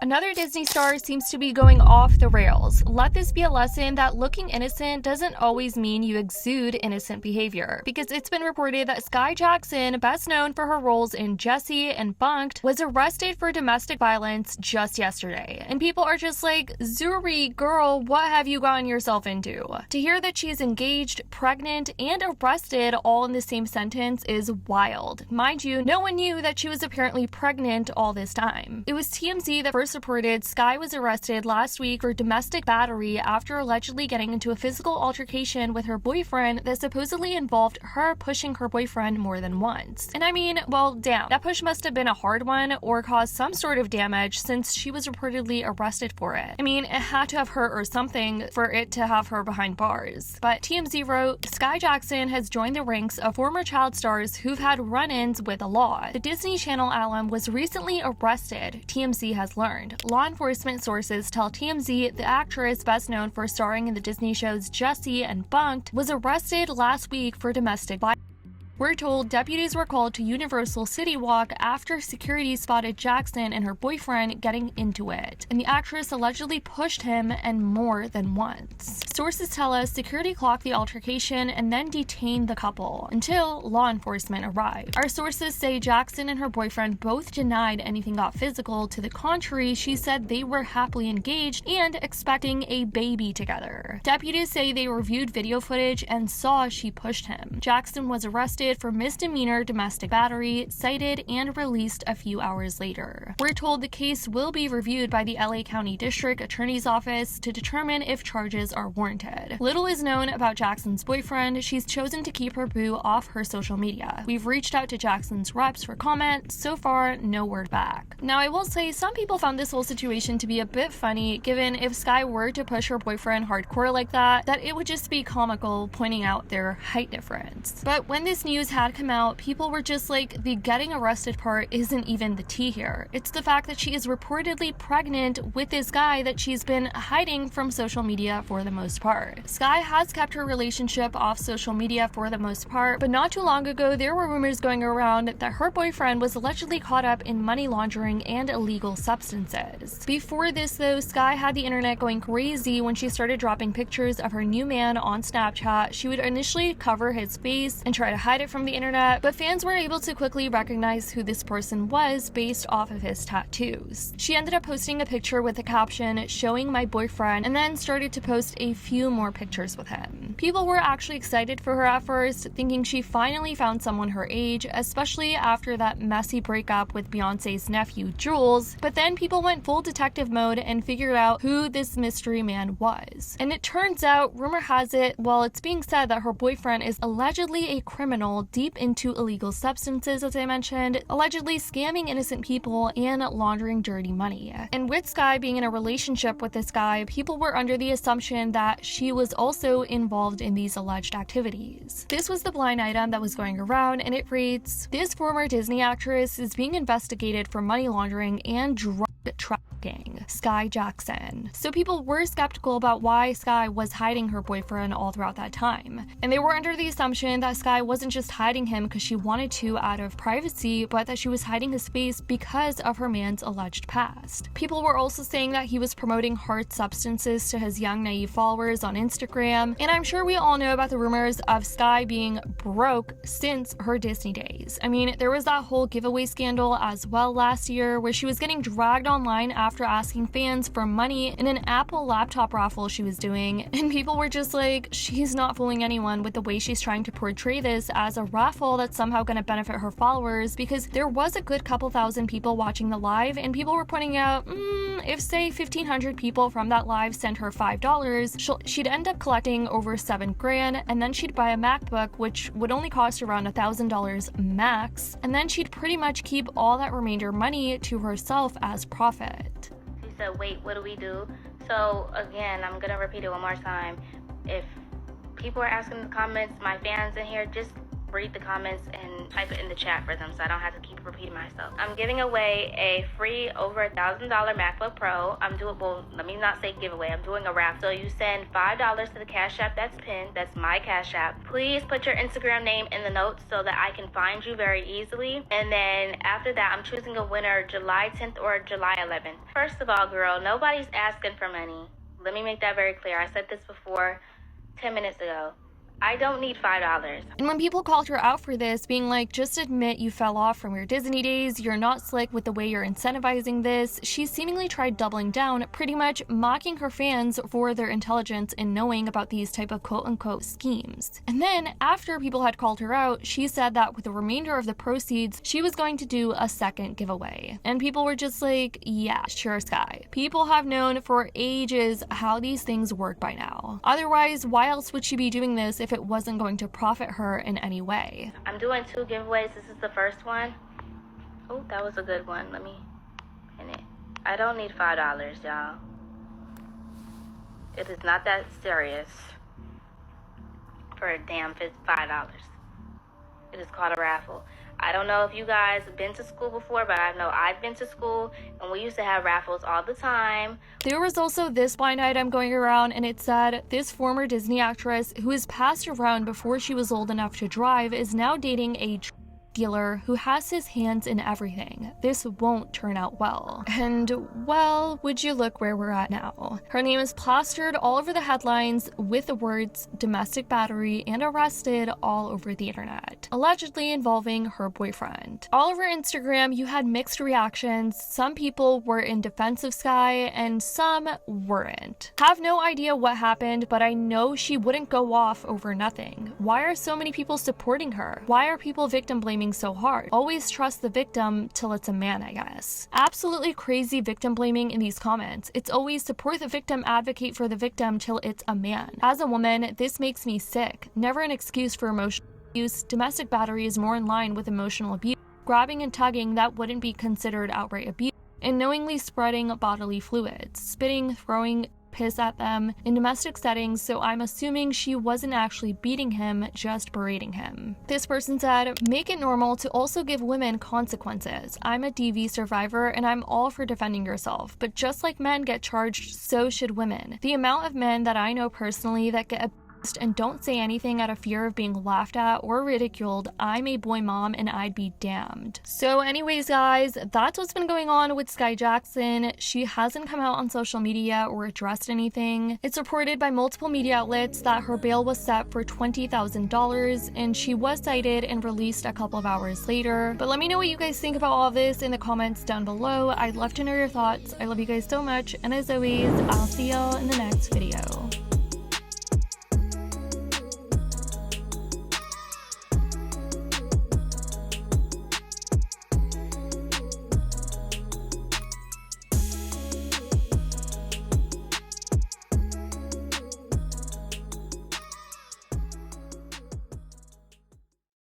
Another Disney star seems to be going off the rails. Let this be a lesson that looking innocent doesn't always mean you exude innocent behavior, because it's been reported that Skai Jackson, best known for her roles in Jessie and Bunked, was arrested for domestic violence just yesterday. And people are just like, Zuri, girl, what have you gotten yourself into? To hear that she is engaged, pregnant, and arrested all in the same sentence is wild. Mind you, no one knew that she was apparently pregnant all this time. It was TMZ that first reported Skai was arrested last week for domestic battery after allegedly getting into a physical altercation with her boyfriend that supposedly involved her pushing her boyfriend more than once. And I mean, well, damn, that push must have been a hard one or caused some sort of damage since she was reportedly arrested for it. I mean, it had to have hurt or something for it to have her behind bars. But TMZ wrote, Skai Jackson has joined the ranks of former child stars who've had run-ins with the law. The Disney Channel alum was recently arrested, TMZ has learned. Law enforcement sources tell TMZ the actress best known for starring in the Disney shows Jessie and Bunked was arrested last week for domestic violence. We're told deputies were called to Universal City Walk after security spotted Jackson and her boyfriend getting into it, and the actress allegedly pushed him and more than once. Sources tell us security clocked the altercation and then detained the couple until law enforcement arrived. Our sources say Jackson and her boyfriend both denied anything got physical. To the contrary, she said they were happily engaged and expecting a baby together. Deputies say they reviewed video footage and saw she pushed him. Jackson was arrested for misdemeanor domestic battery, cited and released a few hours later. We're told the case will be reviewed by the LA County District Attorney's Office to determine if charges are warranted. Little is known about Jackson's boyfriend. She's chosen to keep her boo off her social media. We've reached out to Jackson's reps for comment. So far, no word back. Now, I will say some people found this whole situation to be a bit funny, given if Skai were to push her boyfriend hardcore like that it would just be comical pointing out their height difference. But when this news had come out, people were just like, the getting arrested part isn't even the tea here. It's the fact that she is reportedly pregnant with this guy that she's been hiding from social media for the most part. Skai has kept her relationship off social media for the most part, but not too long ago there were rumors going around that her boyfriend was allegedly caught up in money laundering and illegal substances. Before this though, Skai had the internet going crazy when she started dropping pictures of her new man on Snapchat. She would initially cover his face and try to hide it from the internet, but fans were able to quickly recognize who this person was based off of his tattoos. She ended up posting a picture with the caption, "Showing my boyfriend," and then started to post a few more pictures with him. People were actually excited for her at first, thinking she finally found someone her age, especially after that messy breakup with Beyonce's nephew, Jules, but then people went full detective mode and figured out who this mystery man was. And it turns out, rumor has it, while it's being said that her boyfriend is allegedly a criminal deep into illegal substances, as I mentioned, allegedly scamming innocent people and laundering dirty money. And with Skai being in a relationship with this guy, people were under the assumption that she was also involved in these alleged activities. This was the blind item that was going around, and it reads, this former Disney actress is being investigated for money laundering and drug trafficking. Skai Jackson. So people were skeptical about why Skai was hiding her boyfriend all throughout that time. And they were under the assumption that Skai wasn't just hiding him because she wanted to out of privacy, but that she was hiding his face because of her man's alleged past. People were also saying that he was promoting hard substances to his young, naive followers on Instagram. And I'm sure we all know about the rumors of Skai being broke since her Disney days. I mean, there was that whole giveaway scandal as well last year where she was getting dragged online after asking fans for money in an Apple laptop raffle she was doing, and people were just like, she's not fooling anyone with the way she's trying to portray this as a raffle that's somehow going to benefit her followers, because there was a good couple thousand people watching the live, and people were pointing out, if say 1,500 people from that live sent her $5, she'd end up collecting over $7,000, and then she'd buy a MacBook, which would only cost around $1,000 max, and then she'd pretty much keep all that remainder money to herself as profit. He said, wait, what do we do? So again, I'm gonna repeat it one more time. If people are asking in the comments, my fans in here, just read the comments and type it in the chat for them so I don't have to keep repeating myself. I'm giving away a free over $1,000 MacBook Pro. Let me not say giveaway. I'm doing a raffle. So you send $5 to the Cash App that's pinned. That's my Cash App. Please put your Instagram name in the notes so that I can find you very easily. And then after that, I'm choosing a winner July 10th or July 11th. First of all, girl, nobody's asking for money. Let me make that very clear. I said this before 10 minutes ago. I don't need $5. And when people called her out for this, being like, just admit you fell off from your Disney days, you're not slick with the way you're incentivizing this, she seemingly tried doubling down, pretty much mocking her fans for their intelligence in knowing about these type of quote-unquote schemes. And then, after people had called her out, she said that with the remainder of the proceeds, she was going to do a second giveaway. And people were just like, yeah, sure, Skai. People have known for ages how these things work by now. Otherwise, why else would she be doing this if it wasn't going to profit her in any way? I'm doing 2 giveaways. This is the first one. Oh, that was a good one. Let me pin it. I don't need $5, y'all. It is not that serious for a damn $5. It is called a raffle. I don't know if you guys have been to school before, but I know I've been to school and we used to have raffles all the time. There was also this blind item going around, and it said, this former Disney actress who was passed around before she was old enough to drive is now dating a dealer who has his hands in everything. This won't turn out well. And, well, would you look where we're at now? Her name is plastered all over the headlines with the words domestic battery and arrested all over the internet, allegedly involving her boyfriend. All over Instagram, you had mixed reactions. Some people were in defense of Skai and some weren't. Have no idea what happened, but I know she wouldn't go off over nothing. Why are so many people supporting her? Why are people victim blaming so hard? Always trust the victim till it's a man, I guess. Absolutely crazy victim blaming in these comments. It's always support the victim, advocate for the victim till it's a man. As a woman, this makes me sick. Never an excuse for emotional abuse. Domestic battery is more in line with emotional abuse. Grabbing and tugging, that wouldn't be considered outright abuse. And knowingly spreading bodily fluids, spitting, throwing piss at them in domestic settings, so I'm assuming she wasn't actually beating him, just berating him. This person said, make it normal to also give women consequences. I'm a DV survivor and I'm all for defending yourself, but just like men get charged, so should women. The amount of men that I know personally that get abused and don't say anything out of fear of being laughed at or ridiculed, I'm a boy mom and I'd be damned. So anyways, guys, that's what's been going on with Skai Jackson. She hasn't come out on social media or addressed anything. It's reported by multiple media outlets that her bail was set for $20,000 and she was cited and released a couple of hours later. But let me know what you guys think about all of this in the comments down below. I'd love to know your thoughts. I love you guys so much, and as always, I'll see y'all in the next video.